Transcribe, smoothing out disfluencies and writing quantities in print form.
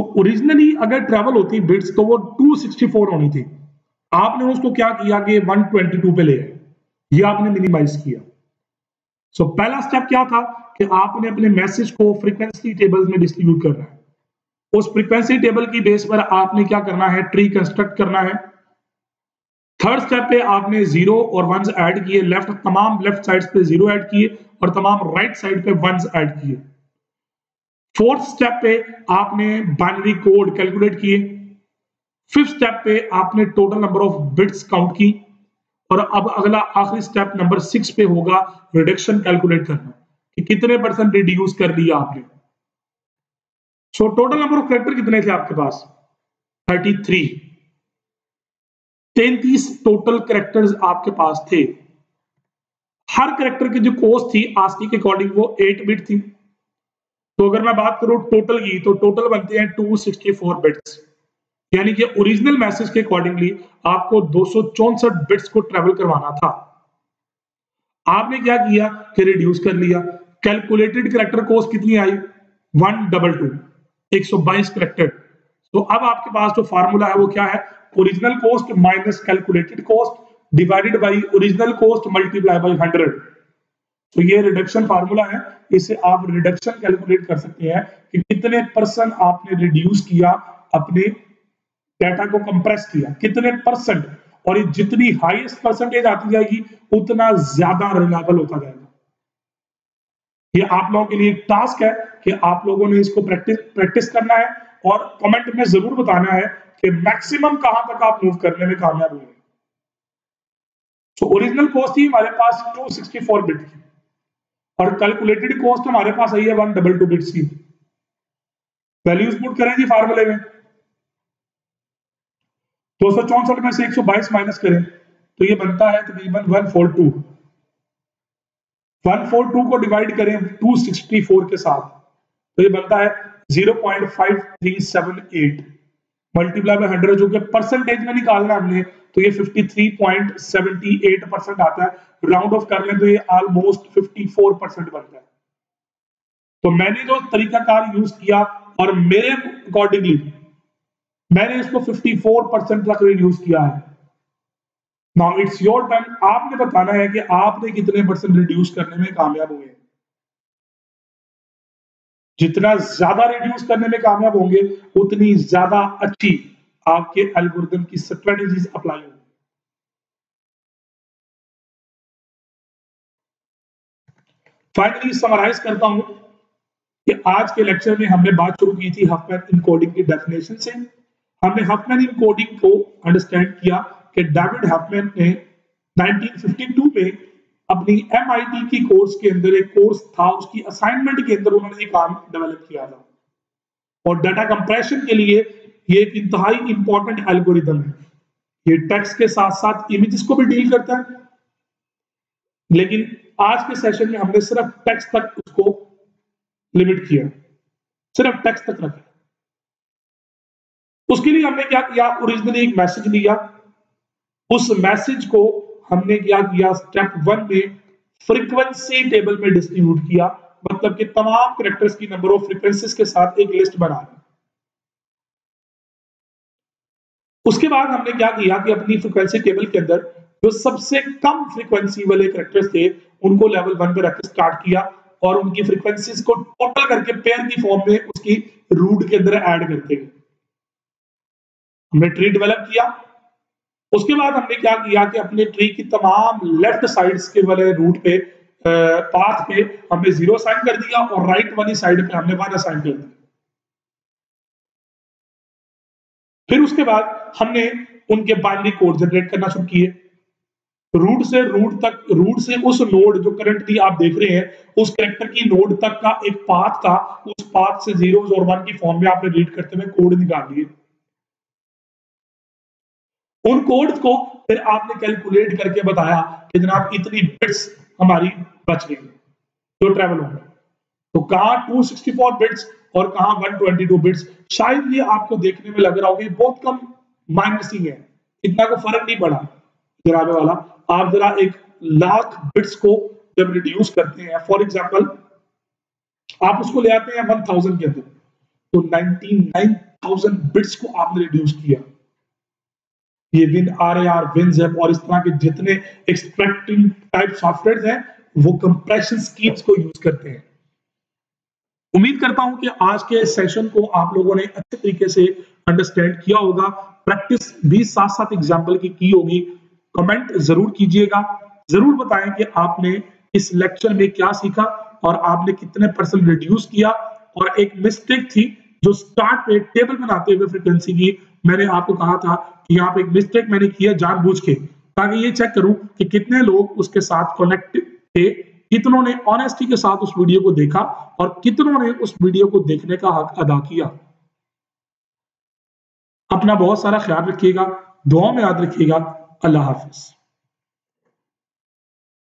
तो ओरिजिनली अगर ट्रेवल होती बिट्स तो वो 264 होनी थी, आपने उसको क्या किया कि 122 पे ले आए, ये आपने मिनिमाइज किया। सो पहला स्टेप क्या था कि आपने अपने मैसेज को फ्रीक्वेंसी टेबल्स में डिस्ट्रीब्यूट करना है। उस फ्रीक्वेंसी टेबल की बेस पर आपने क्या करना है, ट्री कंस्ट्रक्ट करना है। थर्ड स्टेप पे आपने जीरो और वंस ऐड किए, तमाम लेफ्ट साइड्स पे जीरो ऐड किए और तमाम राइट साइड पे वंस ऐड किए। फोर्थ स्टेप पे आपने बाइनरी कोड कैलकुलेट किए। फिफ्थ स्टेप पे आपने total number of bits count की। और अब अगला आखिरी स्टेप नंबर 6 पे होगा रिडक्शन कैलकुलेट करना कि कितने परसेंट रिड्यूस कर लिया आपने। So total number of character कितने थे आपके पास? 33 टोटल कैरेक्टर्स आपके पास थे। हर कैरेक्टर की जो कॉस्ट थी आस्की के अकॉर्डिंग वो 8 बिट थी। तो अगर मैं बात करूं टोटल की तो टोटल बनते हैं 264 बिट्स, यानी कि ओरिजिनल मैसेज के अकॉर्डिंगली आपको 264 बिट्स को ट्रेवल करवाना था। आपने क्या किया कि रिड्यूस कर लिया। कैलकुलेटेड कैरेक्टर कॉस्ट कितनी आई? 122, 122 कैरेक्टर। तो अब आपके पास जो फार्मूला है वो क्या है? Original cost minus calculated cost divided by original cost multiply by 100। तो ये रिडक्शन फार्मूला है, इससे आप रिडक्शन कैलकुलेट कर सकते हैं कि कितने परसेंट आपने रिड्यूस किया, अपने डाटा को कंप्रेस किया कितने परसेंट। और ये जितनी हाईएस्ट परसेंटेज आती जाएगी उतना ज्यादा रिलायबल होता जाएगा। ये आप लोगों के लिए एक टास्क है कि आप लोगों ने इसको प्रैक्टिस करना है और कमेंट में जरूर बताना है कि मैक्सिमम कहां तक आप मूव करने में कामयाब हुए। तो ओरिजिनल कॉस्ट थी हमारे पास 264 बिट की और कैलकुलेटेड कॉस्ट हमारे पास आई है 122 बिट्स की। वैल्यूज पुट करें जी फार्मूले में, 264 में से 122 माइनस करें तो ये बनता है तकरीबन 142। 142 को डिवाइड करें 264 के साथ तो ये बनता है 0.5378 मल्टीप्लाई बाय 100, जो कि परसेंटेज में निकालना हमने तो ये 53.78% आता है। राउंड ऑफ कर लें तो ये ऑलमोस्ट 54% बनता है। तो मैंने जो तरीकाकार यूज किया और मेरे अकॉर्डिंगली मैंने इसको 54% तक रिड्यूस किया है। नाउ इट्स योर टर्न, आपने बताना है कि आपने कितने परसेंट रिड्यूस करने में कामयाब हुए। जितना ज्यादा रिड्यूस करने में कामयाब होंगे उतनी ज्यादा अच्छी आपके एल्गोरिथम की स्ट्रेटेजीज अप्लाई होंगी। फाइनली समराइज करता हूं कि आज के लेक्चर में हमने बात शुरू की थी हफमैन इनकोडिंग की डेफिनेशन से। हमने हफमैन इनकोडिंग को अंडरस्टैंड किया कि डेविड हफमैन ने 1952 में अपनी MIT की कोर्स के अंदर एक कोर्स था, उसकी असाइनमेंट के अंदर उन्होंने एक काम डेवलप किया था और डाटा कंप्रेशन के लिए ये एक इंतहाई इंपॉर्टेंट एल्गोरिथम है। ये टेक्स्ट के साथ साथ इमेजेस को भी डील करता है, लेकिन आज के सेशन में हमने सिर्फ टेक्स्ट तक उसको लिमिट किया, सिर्फ टेक्स्ट तक रखा। उसके लिए हमने क्या किया, ओरिजिनली एक मैसेज लिया, उस मैसेज को हमने क्या किया, स्टेप 1 में फ्रीक्वेंसी टेबल में डिस्ट्रीब्यूट किया, मतलब कि तमाम कैरेक्टर्स की नंबर ऑफ फ्रीक्वेंसीज के साथ एक लिस्ट बना दी। उसके बाद हमने क्या किया कि अपनी फ्रीक्वेंसी टेबल के अंदर जो सबसे कम फ्रीक्वेंसी वाले कैरेक्टर्स थे उनको लेवल 1 पे रख स्टार्ट किया और उनकी फ्रीक्वेंसीज को टोटल करके पेयर की फॉर्म में उसकी रूट के अंदर ऐड करते गए। हमने ट्री डेवलप किया। उसके बाद हमने क्या किया कि अपने ट्री की तमाम लेफ्ट साइड्स के वाले रूट पे पाथ पे हमने 0 असाइन कर दिया और राइट वाली साइड पे हमने 1 असाइन कर दिया। फिर उसके बाद हमने उनके बाइनरी कोड जनरेट करना शुरू किए। रूट से उस नोड जो करंटली आप देख रहे हैं उस कैरेक्टर की नोड तक का एक पाथ था, उस पाथ से 0s और 1 की फॉर्म में आपने रीड करते हुए कोड निकाल लिए। उन कोड्स को फिर आपने कैलकुलेट करके बताया कि जनाब इतनी बिट्स हमारी बच गई जो ट्रेवल होंगे। तो कहां 264 बिट्स और कहां 122 बिट्स। शायद ये आपको देखने में लग रहा होगा बहुत कम माइनसिंग है, इतना को फर्क नहीं पड़ा जनाबे वाला। आप जरा 1,00,000 बिट्स को जब रिड्यूस करते हैं, फॉर एग्जांपल आप उसको ले आते हैं 1000 के अंदर, तो 99,000 बिट्स को आपने रिड्यूस किया। ये विन RAR, विनज़िप और इस तरह के जितने एक्सट्रैक्टिंग टाइप सॉफ्टवेयर हैं वो कंप्रेशन स्कीम्स को यूज करते हैं। उम्मीद करता हूं कि आज के सेशन को आप लोगों ने अच्छे तरीके से अंडरस्टैंड किया होगा। प्रैक्टिस भी साथ साथ एग्जाम्पल की होगी। कमेंट जरूर कीजिएगा, जरूर बताएं कि आपने इस लेक्चर में क्या सीखा और आपने कितने % रिड्यूस किया। और एक मिस्टेक थी जो स्टार्ट पे टेबल बनाते हुए फ्रीक्वेंसी की, मैंने आपको कहा था कि यहाँ पे एक मिस्टेक मैंने किया जानबूझ के, ताकि ये चेक करूं कि कितने लोग उसके साथ कनेक्ट थे, कितनों ने ऑनेस्टी के साथ उस वीडियो को देखा और कितनों ने उस वीडियो को देखने का हक अदा किया। अपना बहुत सारा ख्याल रखिएगा, दुआओं में याद रखिएगा। अल्लाह हाफिज।